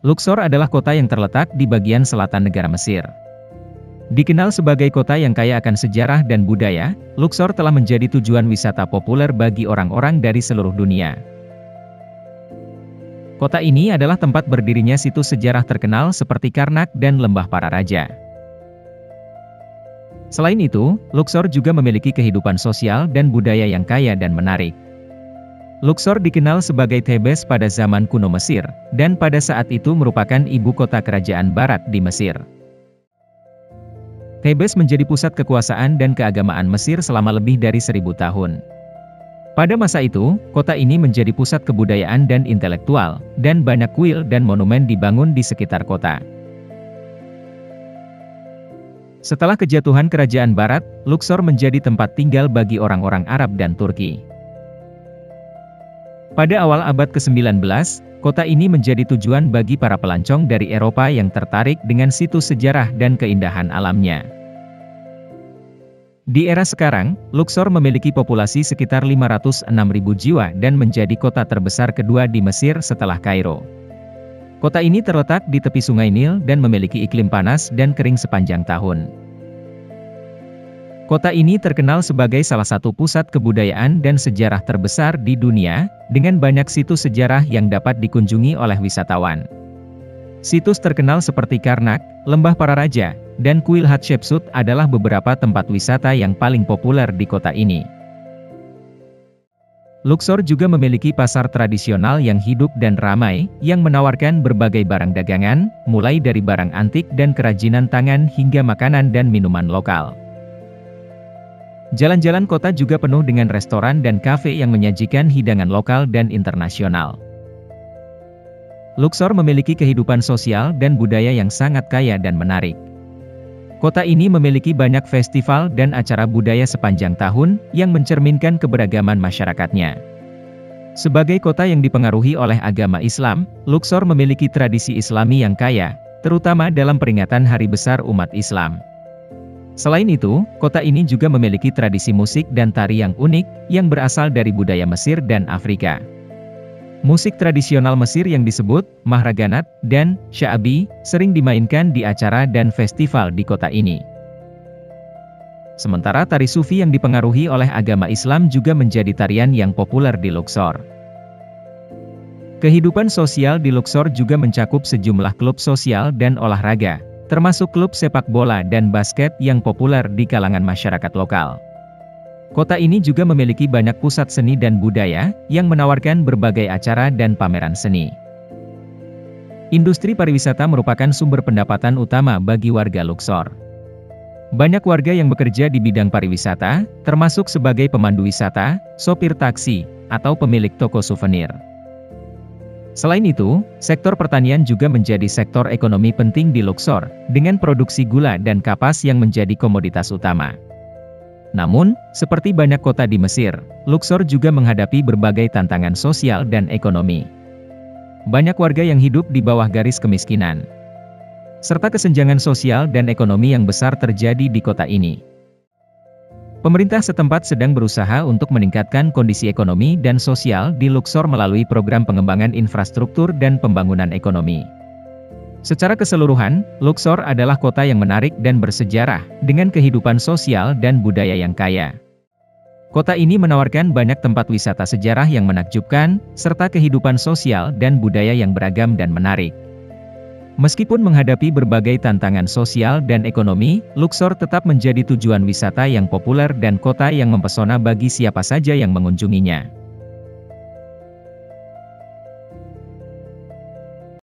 Luxor adalah kota yang terletak di bagian selatan negara Mesir. Dikenal sebagai kota yang kaya akan sejarah dan budaya, Luxor telah menjadi tujuan wisata populer bagi orang-orang dari seluruh dunia. Kota ini adalah tempat berdirinya situs sejarah terkenal seperti Karnak dan Lembah Para Raja. Selain itu, Luxor juga memiliki kehidupan sosial dan budaya yang kaya dan menarik. Luxor dikenal sebagai Thebes pada zaman kuno Mesir, dan pada saat itu merupakan ibu kota kerajaan barat di Mesir. Thebes menjadi pusat kekuasaan dan keagamaan Mesir selama lebih dari 1000 tahun. Pada masa itu, kota ini menjadi pusat kebudayaan dan intelektual, dan banyak kuil dan monumen dibangun di sekitar kota. Setelah kejatuhan kerajaan barat, Luxor menjadi tempat tinggal bagi orang-orang Arab dan Turki. Pada awal abad ke-19, kota ini menjadi tujuan bagi para pelancong dari Eropa yang tertarik dengan situs sejarah dan keindahan alamnya. Di era sekarang, Luxor memiliki populasi sekitar 506.000 jiwa dan menjadi kota terbesar kedua di Mesir setelah Kairo. Kota ini terletak di tepi Sungai Nil dan memiliki iklim panas dan kering sepanjang tahun. Kota ini terkenal sebagai salah satu pusat kebudayaan dan sejarah terbesar di dunia, dengan banyak situs sejarah yang dapat dikunjungi oleh wisatawan. Situs terkenal seperti Karnak, Lembah Para Raja, dan Kuil Hatshepsut adalah beberapa tempat wisata yang paling populer di kota ini. Luxor juga memiliki pasar tradisional yang hidup dan ramai, yang menawarkan berbagai barang dagangan, mulai dari barang antik dan kerajinan tangan hingga makanan dan minuman lokal. Jalan-jalan kota juga penuh dengan restoran dan kafe yang menyajikan hidangan lokal dan internasional. Luxor memiliki kehidupan sosial dan budaya yang sangat kaya dan menarik. Kota ini memiliki banyak festival dan acara budaya sepanjang tahun, yang mencerminkan keberagaman masyarakatnya. Sebagai kota yang dipengaruhi oleh agama Islam, Luxor memiliki tradisi Islami yang kaya, terutama dalam peringatan hari besar umat Islam. Selain itu, kota ini juga memiliki tradisi musik dan tari yang unik, yang berasal dari budaya Mesir dan Afrika. Musik tradisional Mesir yang disebut Mahraganat dan Sya'bi sering dimainkan di acara dan festival di kota ini. Sementara tari Sufi yang dipengaruhi oleh agama Islam juga menjadi tarian yang populer di Luxor. Kehidupan sosial di Luxor juga mencakup sejumlah klub sosial dan olahraga, termasuk klub sepak bola dan basket yang populer di kalangan masyarakat lokal. Kota ini juga memiliki banyak pusat seni dan budaya, yang menawarkan berbagai acara dan pameran seni. Industri pariwisata merupakan sumber pendapatan utama bagi warga Luxor. Banyak warga yang bekerja di bidang pariwisata, termasuk sebagai pemandu wisata, sopir taksi, atau pemilik toko souvenir. Selain itu, sektor pertanian juga menjadi sektor ekonomi penting di Luxor, dengan produksi gula dan kapas yang menjadi komoditas utama. Namun, seperti banyak kota di Mesir, Luxor juga menghadapi berbagai tantangan sosial dan ekonomi. Banyak warga yang hidup di bawah garis kemiskinan, serta kesenjangan sosial dan ekonomi yang besar terjadi di kota ini. Pemerintah setempat sedang berusaha untuk meningkatkan kondisi ekonomi dan sosial di Luxor melalui program pengembangan infrastruktur dan pembangunan ekonomi. Secara keseluruhan, Luxor adalah kota yang menarik dan bersejarah, dengan kehidupan sosial dan budaya yang kaya. Kota ini menawarkan banyak tempat wisata sejarah yang menakjubkan, serta kehidupan sosial dan budaya yang beragam dan menarik. Meskipun menghadapi berbagai tantangan sosial dan ekonomi, Luxor tetap menjadi tujuan wisata yang populer dan kota yang mempesona bagi siapa saja yang mengunjunginya.